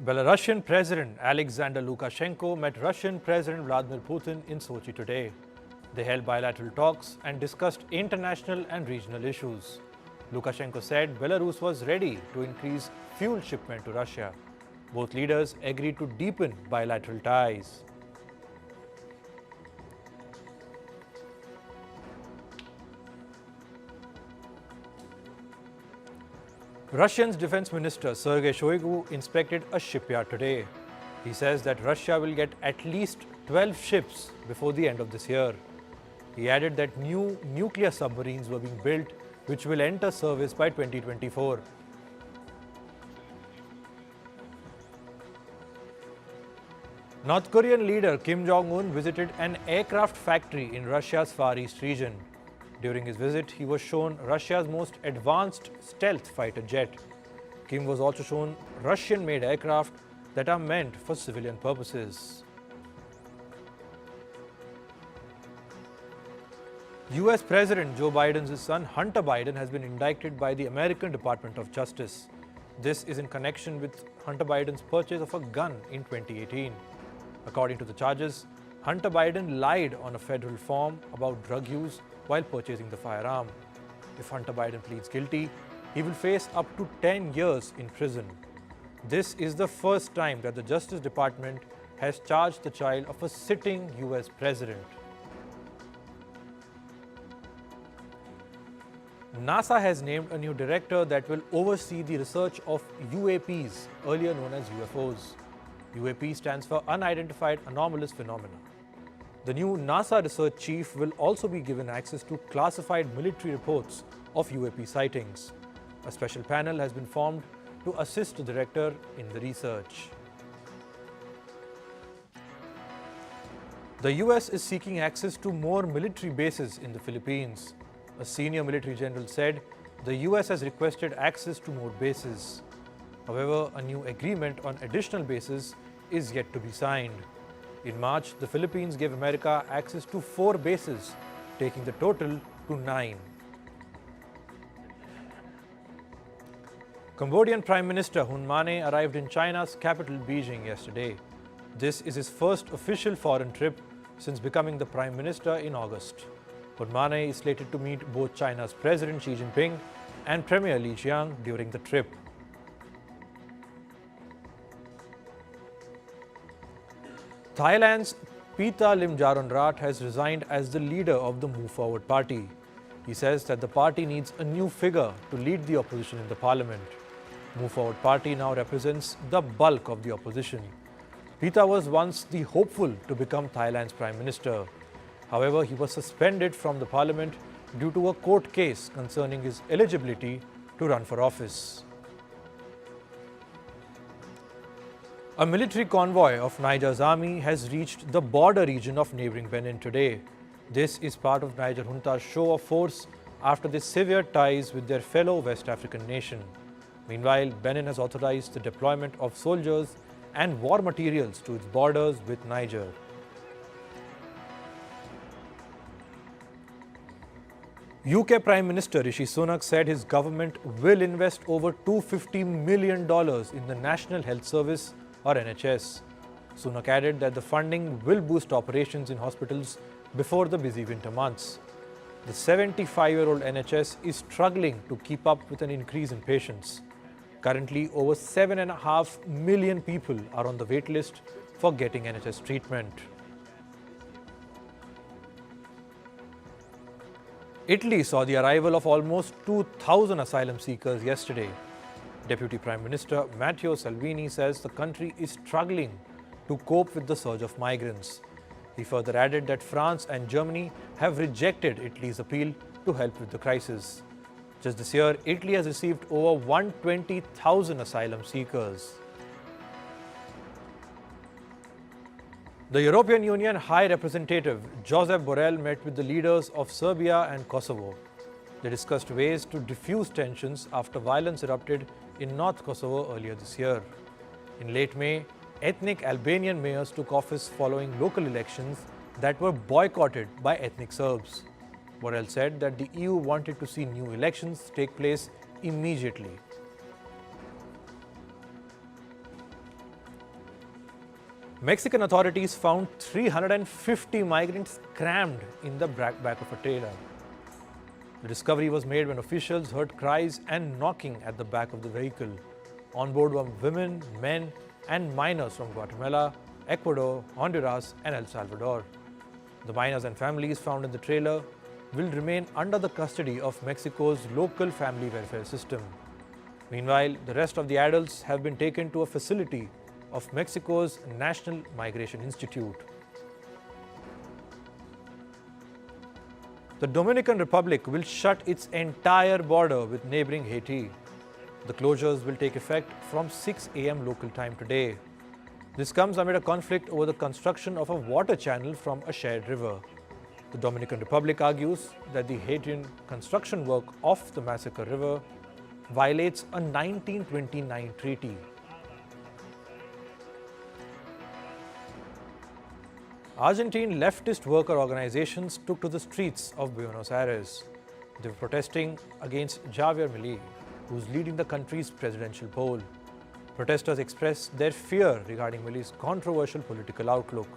Belarusian President Alexander Lukashenko met Russian President Vladimir Putin in Sochi today. They held bilateral talks and discussed international and regional issues. Lukashenko said Belarus was ready to increase fuel shipment to Russia. Both leaders agreed to deepen bilateral ties. Russia's Defense Minister Sergei Shoigu inspected a shipyard today. He says that Russia will get at least 12 ships before the end of this year. He added that new nuclear submarines were being built which will enter service by 2024. North Korean leader Kim Jong visited an aircraft factory in Russia's Far East region. During his visit, he was shown Russia's most advanced stealth fighter jet. Kim was also shown Russian-made aircraft that are meant for civilian purposes. U.S. President Joe Biden's son Hunter Biden has been indicted by the American Department of Justice. This is in connection with Hunter Biden's purchase of a gun in 2018. According to the charges, Hunter Biden lied on a federal form about drug use while purchasing the firearm. If Hunter Biden pleads guilty, he will face up to 10 years in prison. This is the first time that the Justice Department has charged the child of a sitting U.S. president. NASA has named a new director that will oversee the research of UAPs, earlier known as UFOs. UAP stands for Unidentified Anomalous Phenomena. The new NASA research chief will also be given access to classified military reports of UAP sightings. A special panel has been formed to assist the director in the research. The US is seeking access to more military bases in the Philippines. A senior military general said the US has requested access to more bases. However, a new agreement on additional bases is yet to be signed. In March, the Philippines gave America access to 4 bases, taking the total to 9. Cambodian Prime Minister Hun Manet arrived in China's capital Beijing yesterday. This is his first official foreign trip since becoming the Prime Minister in August. Hun Manet is slated to meet both China's President Xi Jinping and Premier Li Qiang during the trip. Thailand's Pita Limjaroenrat has resigned as the leader of the Move Forward party. He says that the party needs a new figure to lead the opposition in the parliament. Move Forward party now represents the bulk of the opposition. Pita was once the hopeful to become Thailand's prime minister. However, he was suspended from the parliament due to a court case concerning his eligibility to run for office. A military convoy of Niger's army has reached the border region of neighboring Benin today. This is part of Niger junta's show of force after they severed ties with their fellow West African nation. Meanwhile, Benin has authorized the deployment of soldiers and war materials to its borders with Niger. UK Prime Minister Rishi Sunak said his government will invest over $250 million in the National Health Service or NHS. Sunak added that the funding will boost operations in hospitals before the busy winter months. The 75-year-old NHS is struggling to keep up with an increase in patients. Currently, over 7.5 million people are on the wait list for getting NHS treatment. Italy saw the arrival of almost 2,000 asylum seekers yesterday. Deputy Prime Minister Matteo Salvini says the country is struggling to cope with the surge of migrants. He further added that France and Germany have rejected Italy's appeal to help with the crisis. Just this year, Italy has received over 120,000 asylum seekers. The European Union High Representative Josep Borrell met with the leaders of Serbia and Kosovo. They discussed ways to diffuse tensions after violence erupted in North Kosovo earlier this year. In late May, ethnic Albanian mayors took office following local elections that were boycotted by ethnic Serbs. Borrell said that the EU wanted to see new elections take place immediately. Mexican authorities found 350 migrants crammed in the back of a trailer. The discovery was made when officials heard cries and knocking at the back of the vehicle. On board were women, men, and minors from Guatemala, Ecuador, Honduras, and El Salvador. The minors and families found in the trailer will remain under the custody of Mexico's local family welfare system. Meanwhile, the rest of the adults have been taken to a facility of Mexico's National Migration Institute. The Dominican Republic will shut its entire border with neighboring Haiti. The closures will take effect from 6 a.m. local time today. This comes amid a conflict over the construction of a water channel from a shared river. The Dominican Republic argues that the Haitian construction work off the Massacre River violates a 1929 treaty. Argentine leftist worker organizations took to the streets of Buenos Aires. They were protesting against Javier Milei, who is leading the country's presidential poll. Protesters expressed their fear regarding Milei's controversial political outlook.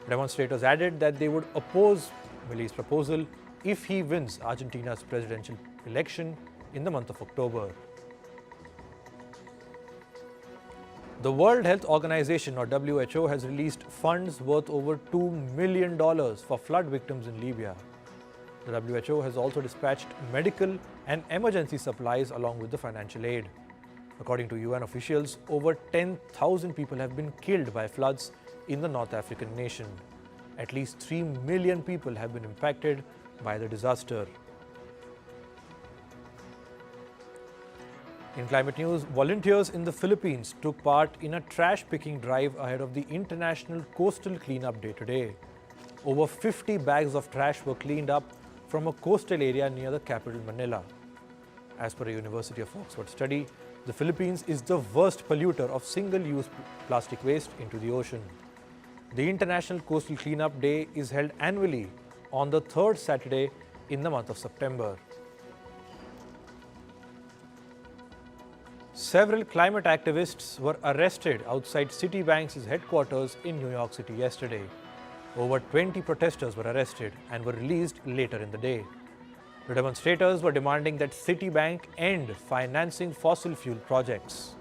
Demonstrators added that they would oppose Milei's proposal if he wins Argentina's presidential election in the month of October. The World Health Organization, or WHO, has released funds worth over $2 million for flood victims in Libya. The WHO has also dispatched medical and emergency supplies along with the financial aid. According to UN officials, over 10,000 people have been killed by floods in the North African nation. At least 3 million people have been impacted by the disaster. In climate news, volunteers in the Philippines took part in a trash-picking drive ahead of the International Coastal Cleanup Day today. Over 50 bags of trash were cleaned up from a coastal area near the capital, Manila. As per a University of Oxford study, the Philippines is the worst polluter of single-use plastic waste into the ocean. The International Coastal Cleanup Day is held annually on the third Saturday in the month of September. Several climate activists were arrested outside Citibank's headquarters in New York City yesterday. Over 20 protesters were arrested and were released later in the day. The demonstrators were demanding that Citibank end financing fossil fuel projects.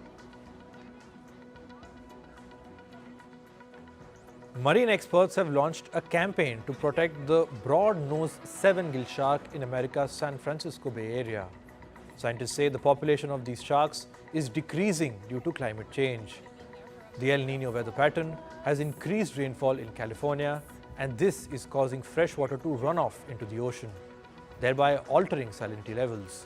Marine experts have launched a campaign to protect the broad-nosed seven-gill shark in America's San Francisco Bay Area. Scientists say the population of these sharks is decreasing due to climate change. The El Nino weather pattern has increased rainfall in California, and this is causing fresh water to run off into the ocean, thereby altering salinity levels.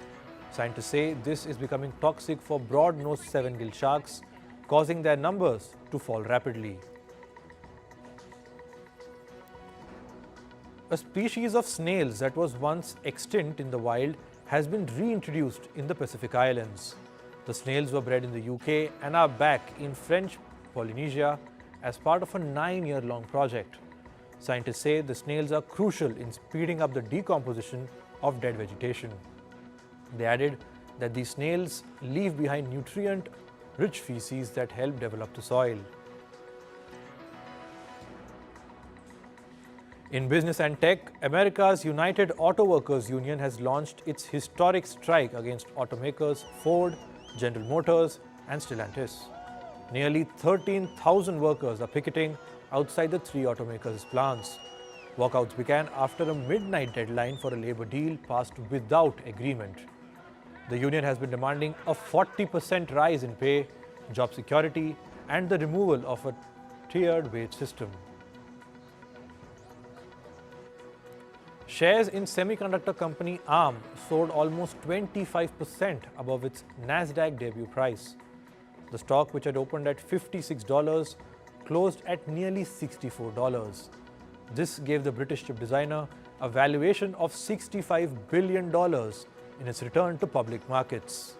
Scientists say this is becoming toxic for broad-nosed seven-gill sharks, causing their numbers to fall rapidly. A species of snails that was once extinct in the wild has been reintroduced in the Pacific Islands. The snails were bred in the UK and are back in French Polynesia as part of a 9-year-long project. Scientists say the snails are crucial in speeding up the decomposition of dead vegetation. They added that these snails leave behind nutrient-rich feces that help develop the soil. In business and tech, America's United Auto Workers Union has launched its historic strike against automakers Ford, General Motors and Stellantis. Nearly 13,000 workers are picketing outside the three automakers' plants. Walkouts began after a midnight deadline for a labor deal passed without agreement. The union has been demanding a 40% rise in pay, job security and the removal of a tiered wage system. Shares in semiconductor company ARM soared almost 25% above its Nasdaq debut price. The stock, which had opened at $56, closed at nearly $64. This gave the British chip designer a valuation of $65 billion in its return to public markets.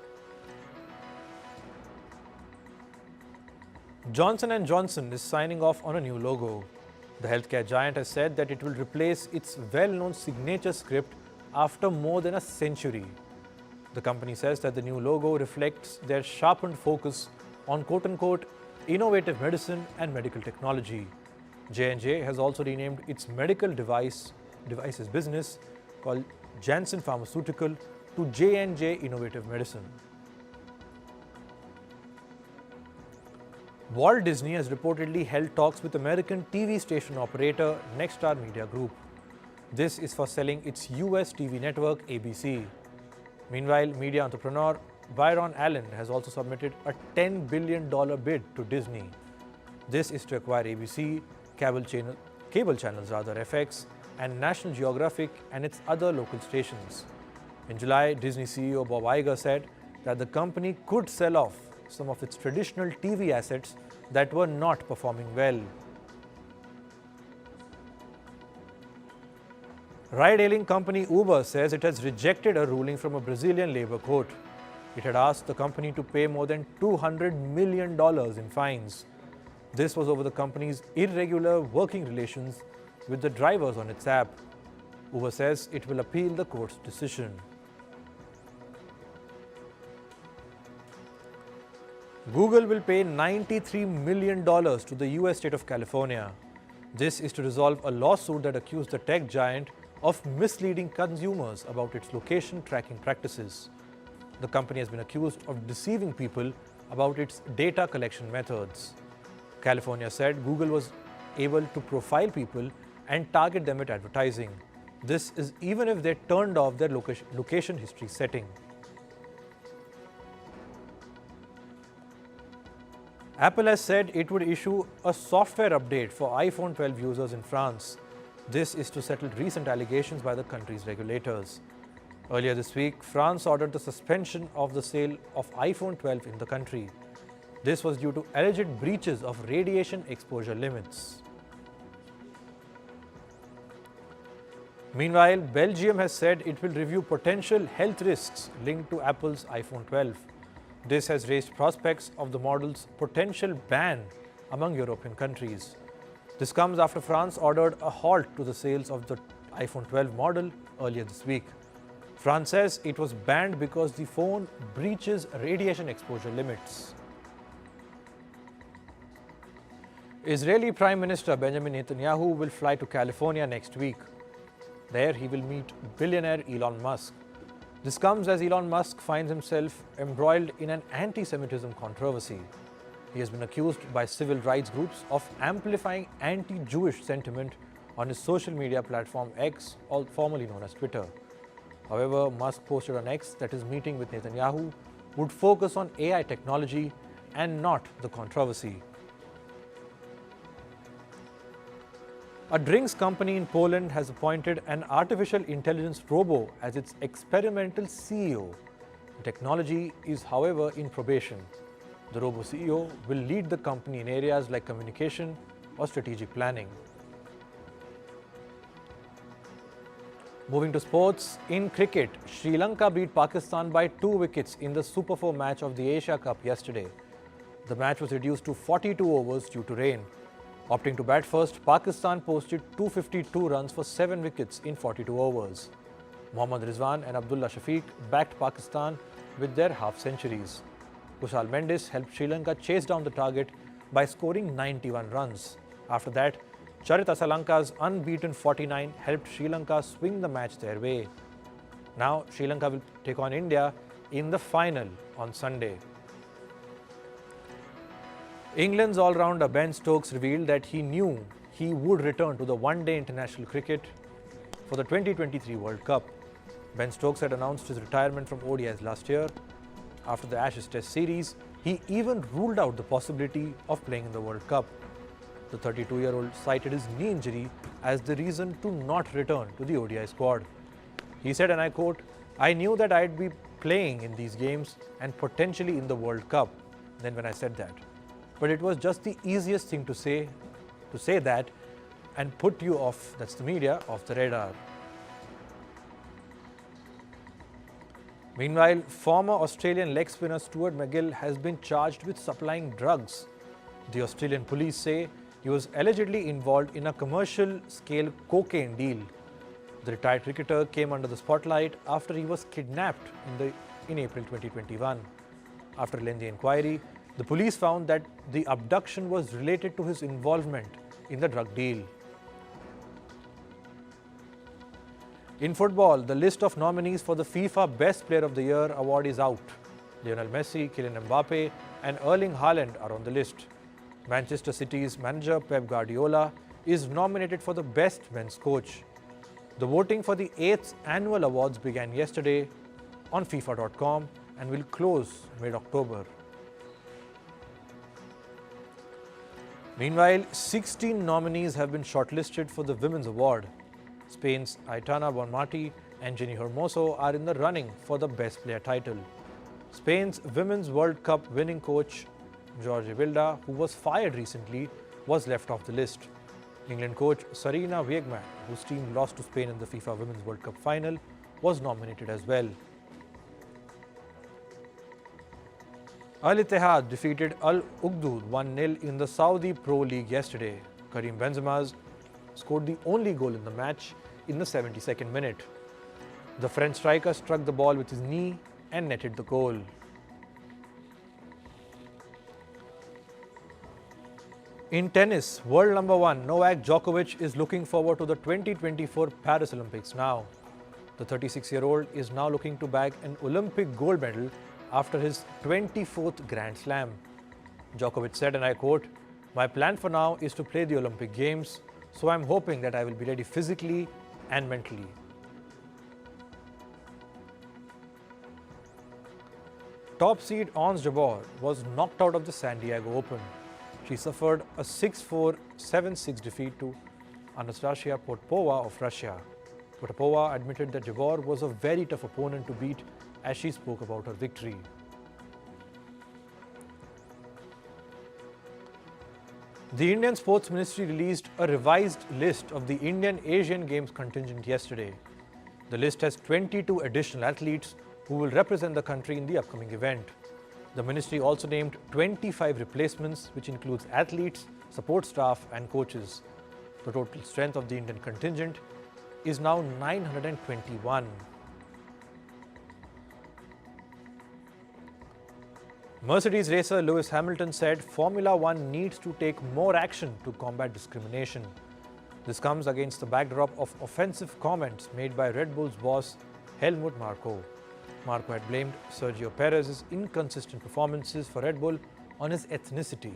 Johnson & Johnson is signing off on a new logo. The healthcare giant has said that it will replace its well-known signature script after more than a century. The company says that the new logo reflects their sharpened focus on quote-unquote innovative medicine and medical technology. J&J has also renamed its medical devices business called Janssen Pharmaceutical to J&J Innovative Medicine. Walt Disney has reportedly held talks with American TV station operator Nexstar Media Group. This is for selling its U.S. TV network ABC. Meanwhile, media entrepreneur Byron Allen has also submitted a $10 billion bid to Disney. This is to acquire ABC, cable channels FX, and National Geographic and its other local stations. In July, Disney CEO Bob Iger said that the company could sell off some of its traditional TV assets that were not performing well. Ride-hailing company Uber says it has rejected a ruling from a Brazilian labor court. It had asked the company to pay more than $200 million in fines. This was over the company's irregular working relations with the drivers on its app. Uber says it will appeal the court's decision. Google will pay $93 million to the U.S. state of California. This is to resolve a lawsuit that accused the tech giant of misleading consumers about its location tracking practices. The company has been accused of deceiving people about its data collection methods. California said Google was able to profile people and target them at advertising. This is even if they turned off their location history setting. Apple has said it would issue a software update for iPhone 12 users in France. This is to settle recent allegations by the country's regulators. Earlier this week, France ordered the suspension of the sale of iPhone 12 in the country. This was due to alleged breaches of radiation exposure limits. Meanwhile, Belgium has said it will review potential health risks linked to Apple's iPhone 12. This has raised prospects of the model's potential ban among European countries. This comes after France ordered a halt to the sales of the iPhone 12 model earlier this week. France says it was banned because the phone breaches radiation exposure limits. Israeli Prime Minister Benjamin Netanyahu will fly to California next week. There he will meet billionaire Elon Musk. This comes as Elon Musk finds himself embroiled in an anti-Semitism controversy. He has been accused by civil rights groups of amplifying anti-Jewish sentiment on his social media platform X, formerly known as Twitter. However, Musk posted on X that his meeting with Netanyahu would focus on AI technology and not the controversy. A drinks company in Poland has appointed an artificial intelligence robo as its experimental CEO. The technology is, however, in probation. The robo CEO will lead the company in areas like communication or strategic planning. Moving to sports, in cricket, Sri Lanka beat Pakistan by 2 wickets in the Super 4 match of the Asia Cup yesterday. The match was reduced to 42 overs due to rain. Opting to bat first, Pakistan posted 252 runs for 7 wickets in 42 overs. Mohammad Rizwan and Abdullah Shafiq backed Pakistan with their half-centuries. Kushal Mendis helped Sri Lanka chase down the target by scoring 91 runs. After that, Charit Asalanka's unbeaten 49 helped Sri Lanka swing the match their way. Now, Sri Lanka will take on India in the final on Sunday. England's all-rounder Ben Stokes revealed that he knew he would return to the one-day international cricket for the 2023 World Cup. Ben Stokes had announced his retirement from ODIs last year. After the Ashes Test series, he even ruled out the possibility of playing in the World Cup. The 32-year-old cited his knee injury as the reason to not return to the ODI squad. He said, and I quote, "I knew that I'd be playing in these games and potentially in the World Cup then when I said that. But it was just the easiest thing to say that and put you off, that's the media, off the radar." Meanwhile, former Australian leg spinner Stuart MacGill has been charged with supplying drugs. The Australian police say he was allegedly involved in a commercial-scale cocaine deal. The retired cricketer came under the spotlight after he was kidnapped in April 2021. After a lengthy inquiry, The police found that the abduction was related to his involvement in the drug deal. In football, the list of nominees for the FIFA Best Player of the Year award is out. Lionel Messi, Kylian Mbappe and Erling Haaland are on the list. Manchester City's manager Pep Guardiola is nominated for the Best Men's Coach. The voting for the 8th annual awards began yesterday on FIFA.com and will close mid-October. Meanwhile, 16 nominees have been shortlisted for the Women's Award. Spain's Aitana Bonmati and Jenny Hermoso are in the running for the Best Player title. Spain's Women's World Cup winning coach Jorge Vilda, who was fired recently, was left off the list. England coach Sarina Wiegman, whose team lost to Spain in the FIFA Women's World Cup final, was nominated as well. Al Ittihad defeated Al Uqdoud 1-0 in the Saudi Pro League yesterday. Karim Benzema scored the only goal in the match in the 72nd minute. The French striker struck the ball with his knee and netted the goal. In tennis, world number 1 Novak Djokovic is looking forward to the 2024 Paris Olympics now. The 36-year-old is now looking to bag an Olympic gold medal after his 24th Grand Slam. Djokovic said, and I quote, "My plan for now is to play the Olympic Games, so I'm hoping that I will be ready physically and mentally." Top seed Ons Jabeur was knocked out of the San Diego Open. She suffered a 6-4, 7-6 defeat to Anastasia Potapova of Russia. Potapova admitted that Jabeur was a very tough opponent to beat as she spoke about her victory. The Indian Sports Ministry released a revised list of the Indian Asian Games contingent yesterday. The list has 22 additional athletes who will represent the country in the upcoming event. The ministry also named 25 replacements, which includes athletes, support staff and coaches. The total strength of the Indian contingent is now 921. Mercedes racer Lewis Hamilton said Formula One needs to take more action to combat discrimination. This comes against the backdrop of offensive comments made by Red Bull's boss Helmut Marko. Marko had blamed Sergio Perez's inconsistent performances for Red Bull on his ethnicity.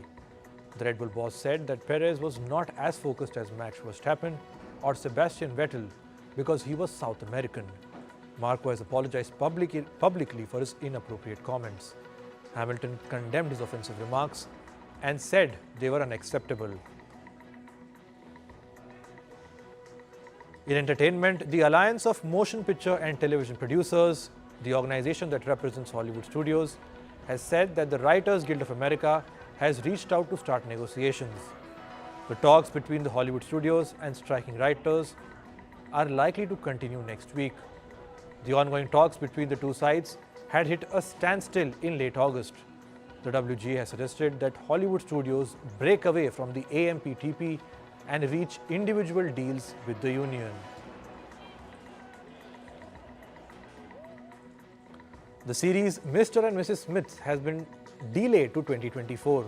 The Red Bull boss said that Perez was not as focused as Max Verstappen or Sebastian Vettel because he was South American. Marko has apologized publicly for his inappropriate comments. Hamilton condemned his offensive remarks and said they were unacceptable. In entertainment, the Alliance of Motion Picture and Television Producers, the organization that represents Hollywood studios, has said that the Writers Guild of America has reached out to start negotiations. The talks between the Hollywood studios and striking writers are likely to continue next week. The ongoing talks between the two sides had hit a standstill in late August. The WGA has suggested that Hollywood studios break away from the AMPTP and reach individual deals with the union. The series Mr. and Mrs. Smith has been delayed to 2024.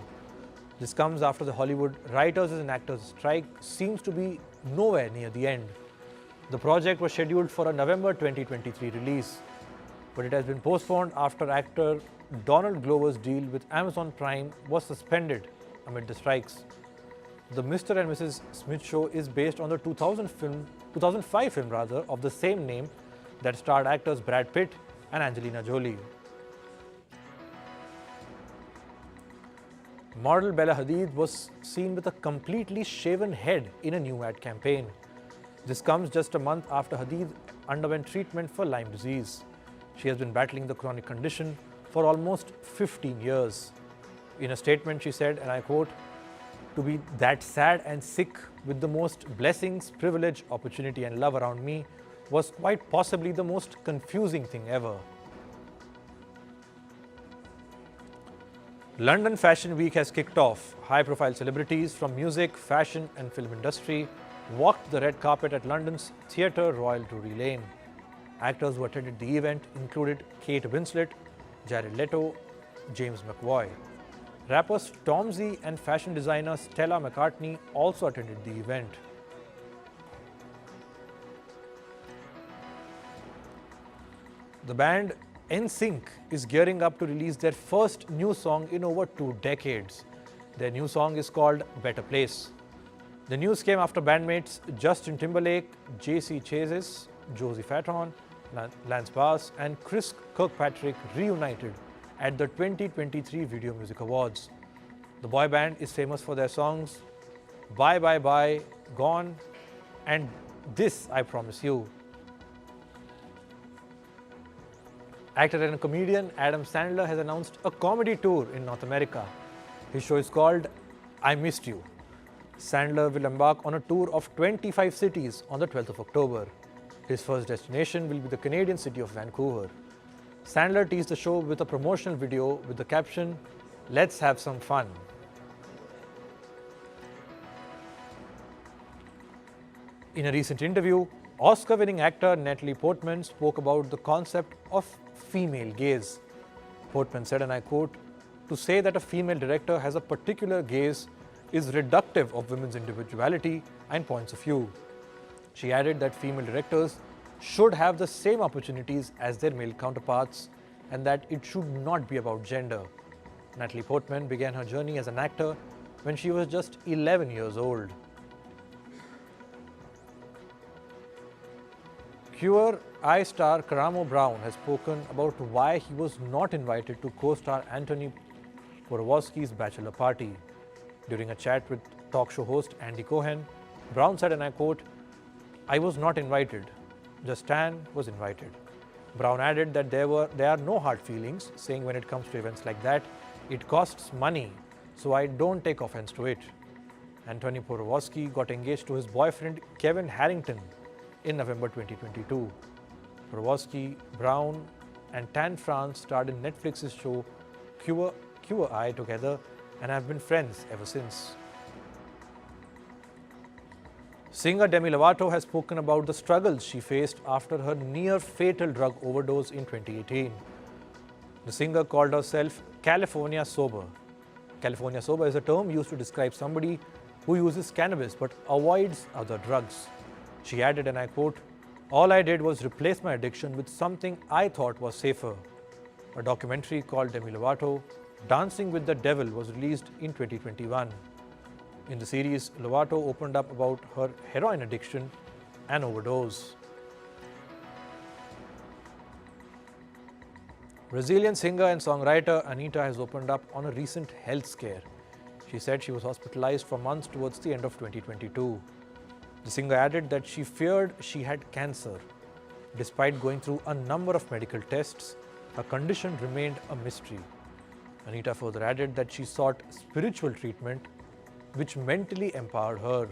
This comes after the Hollywood writers and actors strike seems to be nowhere near the end. The project was scheduled for a November 2023 release, but it has been postponed after actor Donald Glover's deal with Amazon Prime was suspended amid the strikes. The Mr. and Mrs. Smith show is based on the 2005 film of the same name that starred actors Brad Pitt and Angelina Jolie. Model Bella Hadid was seen with a completely shaven head in a new ad campaign. This comes just a month after Hadid underwent treatment for Lyme disease. She has been battling the chronic condition for almost 15 years. In a statement, she said, and I quote, "To be that sad and sick with the most blessings, privilege, opportunity and love around me was quite possibly the most confusing thing ever." London Fashion Week has kicked off. High-profile celebrities from music, fashion and film industry walked the red carpet at London's Theatre Royal Drury Lane. Actors who attended the event included Kate Winslet, Jared Leto, James McAvoy. Rapper Stormzy and fashion designer Stella McCartney also attended the event. The band NSYNC is gearing up to release their first new song in over 2 decades. Their new song is called Better Place. The news came after bandmates Justin Timberlake, JC Chasez, Josie Fatron, Lance Bass and Chris Kirkpatrick reunited at the 2023 Video Music Awards. The boy band is famous for their songs Bye Bye Bye, Gone and This I Promise You. Actor and comedian Adam Sandler has announced a comedy tour in North America. His show is called I Missed You. Sandler will embark on a tour of 25 cities on the 12th of October. His first destination will be the Canadian city of Vancouver. Sandler teased the show with a promotional video with the caption, "Let's have some fun." In a recent interview, Oscar-winning actor Natalie Portman spoke about the concept of female gaze. Portman said, and I quote, "To say that a female director has a particular gaze is reductive of women's individuality and points of view." She added that female directors should have the same opportunities as their male counterparts and that it should not be about gender. Natalie Portman began her journey as an actor when she was just 11 years old. Queer Eye star Karamo Brown has spoken about why he was not invited to co-star Anthony Porowski's bachelor party. During a chat with talk show host Andy Cohen, Brown said, and I quote, "I was not invited. Just Stan was invited." Brown added that there are no hard feelings, saying when it comes to events like that, it costs money, so I don't take offense to it. Anthony Porowski got engaged to his boyfriend Kevin Harrington in November 2022. Porowski, Brown and Tan France starred in Netflix's show Queer Eye together and have been friends ever since. Singer Demi Lovato has spoken about the struggles she faced after her near-fatal drug overdose in 2018. The singer called herself California Sober. California Sober is a term used to describe somebody who uses cannabis but avoids other drugs. She added, and I quote, "All I did was replace my addiction with something I thought was safer." A documentary called Demi Lovato, Dancing with the Devil was released in 2021. In the series, Lovato opened up about her heroin addiction and overdose. Brazilian singer and songwriter Anitta has opened up on a recent health scare. She said she was hospitalized for months towards the end of 2022. The singer added that she feared she had cancer. Despite going through a number of medical tests, her condition remained a mystery. Anitta further added that she sought spiritual treatment which mentally empowered her.